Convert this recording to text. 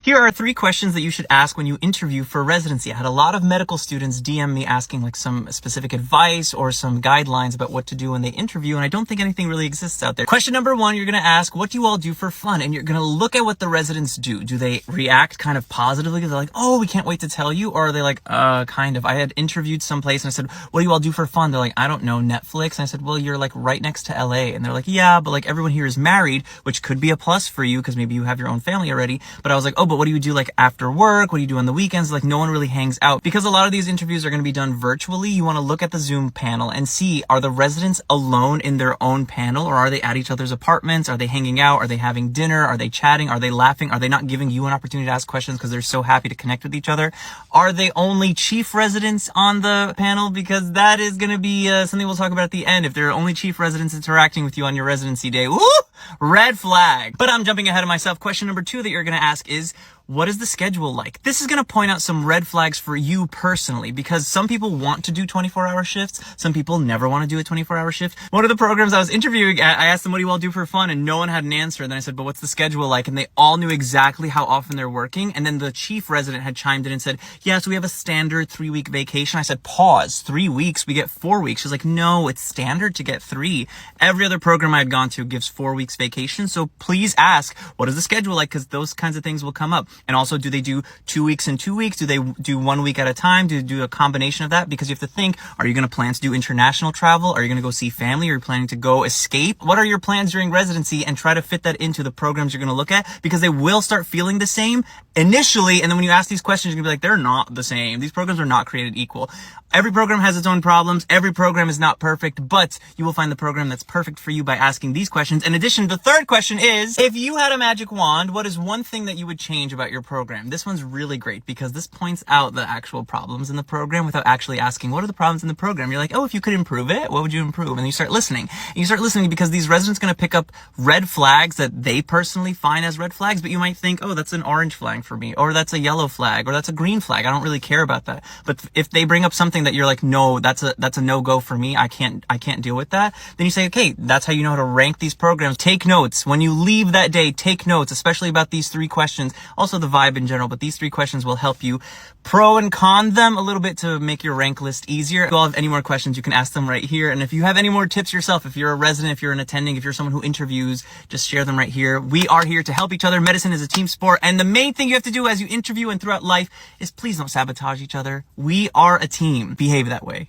Here are 3 questions that you should ask when you interview for residency. I had a lot of medical students DM me asking like some specific advice or some guidelines about what to do when they interview, and I don't think anything really exists out there. Question number 1, you're going to ask, what do you all do for fun? And you're going to look at what the residents do. Do they react kind of positively? They're like, oh, we can't wait to tell you? Or are they like, kind of. I had interviewed someplace and I said, what do you all do for fun? They're like, I don't know, Netflix. And I said, well, you're like right next to LA. And they're like, yeah, but like everyone here is married, which could be a plus for you because maybe you have your own family already. But I was like, oh, but what do you do like after work? What do you do on the weekends? Like no one really hangs out. Because a lot of these interviews are going to be done virtually. You want to look at the Zoom panel and see, are the residents alone in their own panel, or are they at each other's apartments? Are they hanging out? Are they having dinner? Are they chatting? Are they laughing? Are they not giving you an opportunity to ask questions because they're so happy to connect with each other? Are they only chief residents on the panel? Because that is going to be something we'll talk about at the end. If there are only chief residents interacting with you on your residency day, woo! Red flag. But I'm jumping ahead of myself. Question number 2 that you're going to ask is, what is the schedule like? This is going to point out some red flags for you personally, because some people want to do 24-hour shifts. Some people never want to do a 24-hour shift. One of the programs I was interviewing at, I asked them, what do you all do for fun? And no one had an answer. And then I said, but what's the schedule like? And they all knew exactly how often they're working. And then the chief resident had chimed in and said, yeah, so we have a standard 3-week vacation. I said, pause, 3 weeks? We get 4 weeks. She's like, no, it's standard to get 3. Every other program I had gone to gives 4 weeks vacation. So please ask, what is the schedule like? Because those kinds of things will come up. And also, do they do 2 weeks and 2 weeks? Do they do 1 week at a time? Do they do a combination of that? Because you have to think, are you going to plan to do international travel? Are you going to go see family? Are you planning to go escape? What are your plans during residency? And try to fit that into the programs you're going to look at, because they will start feeling the same initially. And then when you ask these questions, you're going to be like, they're not the same. These programs are not created equal. Every program has its own problems. Every program is not perfect, but you will find the program that's perfect for you by asking these questions. In addition, the third question is, if you had a magic wand, what is one thing that you would change about your program? This one's really great because this points out the actual problems in the program without actually asking, what are the problems in the program? You're like, oh, if you could improve it, what would you improve? And then you start listening. And you start listening because these residents are going to pick up red flags that they personally find as red flags, but you might think, oh, that's an orange flag for me, or that's a yellow flag, or that's a green flag. I don't really care about that. But if they bring up something that you're like, no, that's a no-go for me, I can't deal with that, then you say, okay, that's how you know how to rank these programs. Take notes. When you leave that day, take notes, especially about these 3 questions, also the vibe in general, but these 3 questions will help you pro and con them a little bit to make your rank list easier. If you all have any more questions, you can ask them right here. And if you have any more tips yourself, if you're a resident, if you're an attending, if you're someone who interviews, just share them right here. We are here to help each other. Medicine is a team sport. And the main thing you have to do as you interview and throughout life is please don't sabotage each other. We are a team. Behave that way.